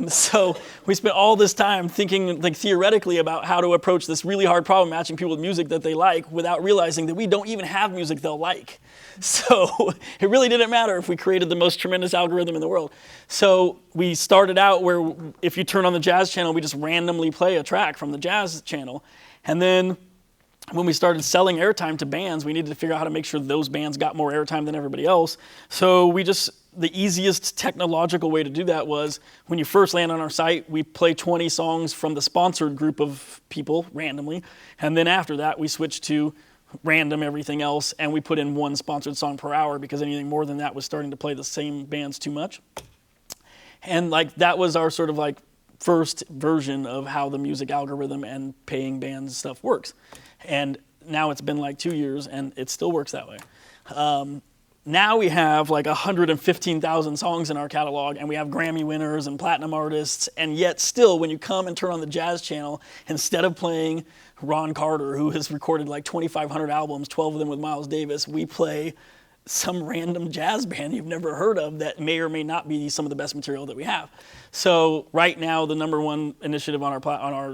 So we spent all this time thinking like theoretically about how to approach this really hard problem matching people with music that they like without realizing that we don't even have music they'll like. So it really didn't matter if we created the most tremendous algorithm in the world. So we started out where if you turn on the jazz channel, we just randomly play a track from the jazz channel. And then when we started selling airtime to bands, we needed to figure out how to make sure those bands got more airtime than everybody else. So the easiest technological way to do that was when you first land on our site, we play 20 songs from the sponsored group of people randomly. And then after that, we switched to random everything else, and we put in 1 sponsored song per hour because anything more than that was starting to play the same bands too much. And like that was our sort of like first version of how the music algorithm and paying bands stuff works. And now it's been like 2 years and it still works that way. now we have like 115,000 songs in our catalog, and we have Grammy winners and platinum artists, and yet still, when you come and turn on the jazz channel, instead of playing Ron Carter, who has recorded like 2,500 albums, 12 of them with Miles Davis, we play some random jazz band you've never heard of that may or may not be some of the best material that we have. So right now, the number one initiative on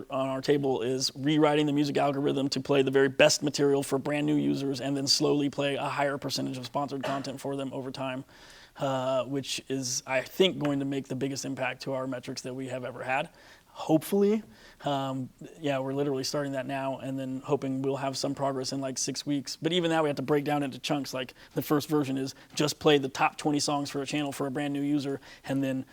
our table is rewriting the music algorithm to play the very best material for brand new users, and then slowly play a higher percentage of sponsored content for them over time, which is, I think, going to make the biggest impact to our metrics that we have ever had. Hopefully. Yeah, we're literally starting that now, and then hoping we'll have some progress in like 6 weeks. But even that, we have to break down into chunks. Like the first version is just play the top 20 songs for a channel for a brand new user, and then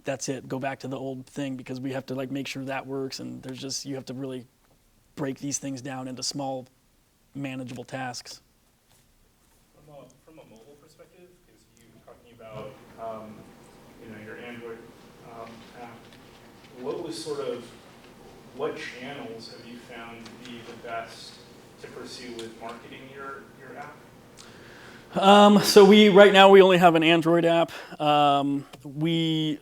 that's it. Go back to the old thing, because we have to like make sure that works. And there's just, you have to really break these things down into small, manageable tasks. From a mobile perspective, because you're talking about your Android app, what channels have you found to be the best to pursue with marketing your app? So right now we only have an Android app. We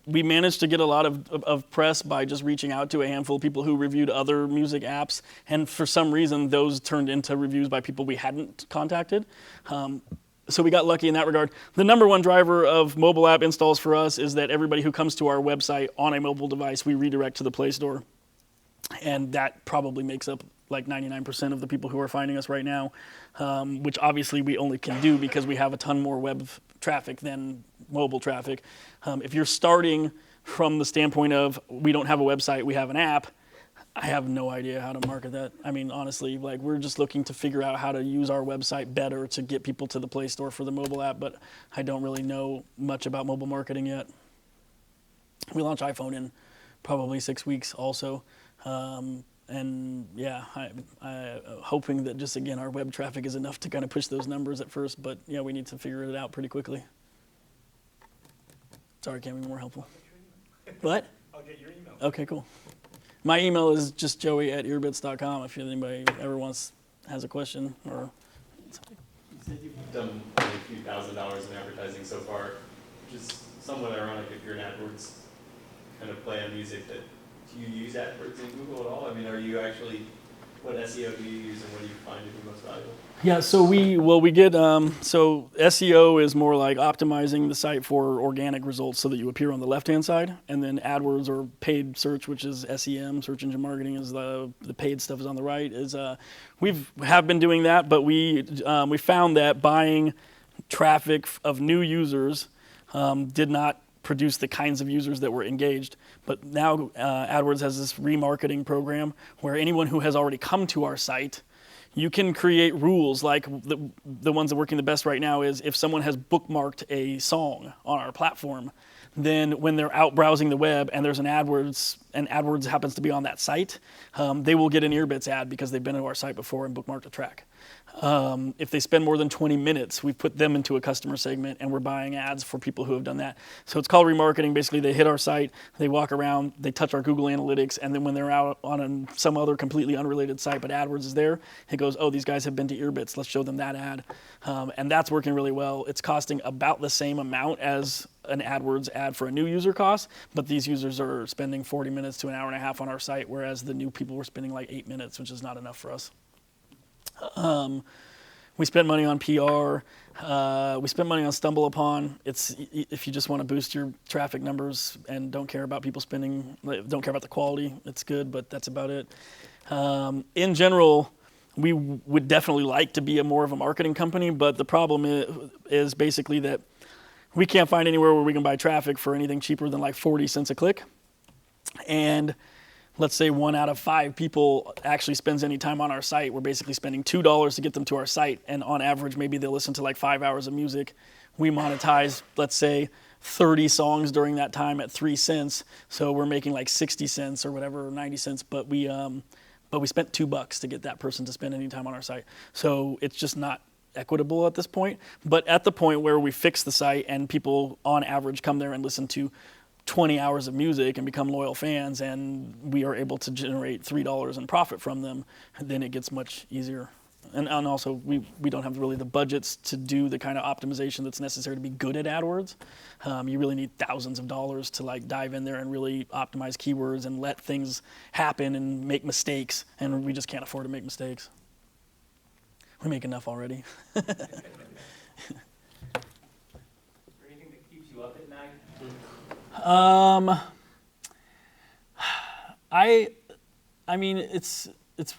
managed to get a lot of press by just reaching out to a handful of people who reviewed other music apps, and for some reason those turned into reviews by people we hadn't contacted. So we got lucky in that regard. The number one driver of mobile app installs for us is that everybody who comes to our website on a mobile device, we redirect to the Play Store. And that probably makes up like 99% of the people who are finding us right now, which obviously we only can do because we have a ton more web traffic than mobile traffic. If you're starting from the standpoint of we don't have a website, we have an app, I have no idea how to market that. I mean, honestly, like we're just looking to figure out how to use our website better to get people to the Play Store for the mobile app, but I don't really know much about mobile marketing yet. We launch iPhone in probably 6 weeks also. And yeah, I'm hoping that just, again, our web traffic is enough to kind of push those numbers at first, but yeah, we need to figure it out pretty quickly. Sorry, can't be more helpful. What? I'll get your email. Okay, cool. My email is just joey@earbits.com if anybody ever has a question or. You said you've done only a few $1,000s in advertising so far, which is somewhat ironic if you're an AdWords kind of play on music. Do you use AdWords in Google at all? I mean, are you actually, what SEO do you use, and what do you find to be most valuable? Yeah, so we get, so SEO is more like optimizing the site for organic results so that you appear on the left-hand side, and then AdWords, or paid search, which is SEM, search engine marketing, is the paid stuff is on the right. We have been doing that, but we found that buying traffic of new users did not produce the kinds of users that were engaged. But now AdWords has this remarketing program where anyone who has already come to our site, you can create rules, like the ones that are working the best right now is if someone has bookmarked a song on our platform, then when they're out browsing the web and there's an AdWords, and AdWords happens to be on that site, they will get an Earbits ad because they've been to our site before and bookmarked a track. If they spend more than 20 minutes, we put them into a customer segment, and we're buying ads for people who have done that. So it's called remarketing. Basically, they hit our site, they walk around, they touch our Google Analytics, and then when they're out on some other completely unrelated site, but AdWords is there, it goes, oh, these guys have been to Earbits, let's show them that ad. And that's working really well. It's costing about the same amount as an AdWords ad for a new user costs, but these users are spending 40 minutes to an hour and a half on our site, whereas the new people were spending like 8 minutes, which is not enough for us. We spent money on PR. We spent money on StumbleUpon. It's if you just want to boost your traffic numbers and don't care about people spending, don't care about the quality, it's good, but that's about it. In general, we would definitely like to be more of a marketing company, but the problem is basically that we can't find anywhere where we can buy traffic for anything cheaper than like 40 cents a click. And let's say 1 out of 5 people actually spends any time on our site. We're basically spending $2 to get them to our site, and on average, maybe they'll listen to like 5 hours of music. We monetize, let's say, 30 songs during that time at 3 cents, so we're making like 60 cents or whatever, or 90 cents, but we spent $2 to get that person to spend any time on our site. So it's just not equitable at this point. But at the point where we fix the site and people on average come there and listen to 20 hours of music and become loyal fans, and we are able to generate $3 in profit from them, then it gets much easier. And also, we don't have really the budgets to do the kind of optimization that's necessary to be good at AdWords. You really need thousands of dollars to like dive in there and really optimize keywords and let things happen and make mistakes. And we just can't afford to make mistakes. We make enough already. Is there anything that keeps you up at night? I mean, it's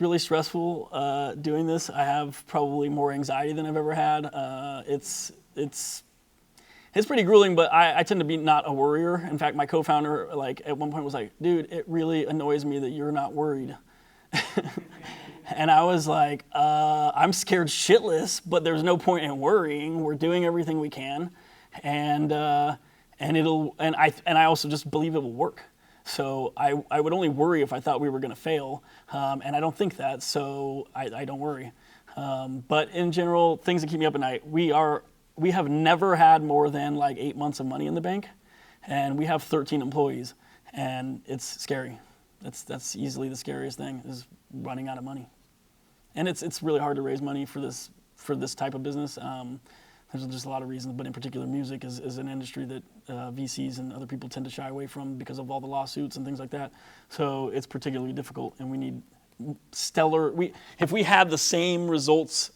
really stressful doing this. I have probably more anxiety than I've ever had. It's pretty grueling, but I tend to be not a worrier. In fact, my co-founder, like at one point, was like, "Dude, it really annoys me that you're not worried." And I was like, "I'm scared shitless, but there's no point in worrying. We're doing everything we can, and I also just believe it will work." So I would only worry if I thought we were going to fail, and I don't think that, so I don't worry. But in general, things that keep me up at night, we have never had more than like 8 months of money in the bank, and we have 13 employees, and it's scary. That's easily the scariest thing, is running out of money. And it's really hard to raise money for this type of business. There's just a lot of reasons, but in particular, music is an industry that VCs and other people tend to shy away from because of all the lawsuits and things like that. So it's particularly difficult, and we need stellar. If we had the same results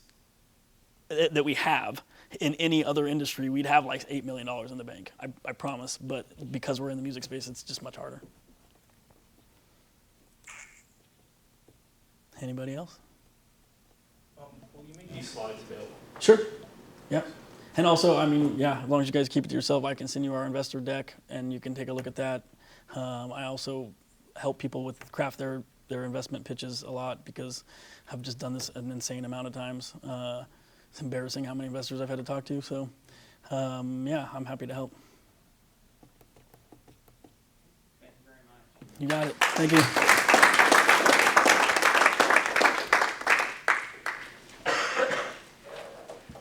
that we have in any other industry, we'd have like $8 million in the bank. I promise. But because we're in the music space, it's just much harder. Anybody else? Will you make these slides available? Sure. Yeah. And also, I mean, yeah, as long as you guys keep it to yourself, I can send you our investor deck, and you can take a look at that. I also help people craft their investment pitches a lot, because I've just done this an insane amount of times. It's embarrassing how many investors I've had to talk to. So, yeah, I'm happy to help. Thank you very much. You got it. Thank you.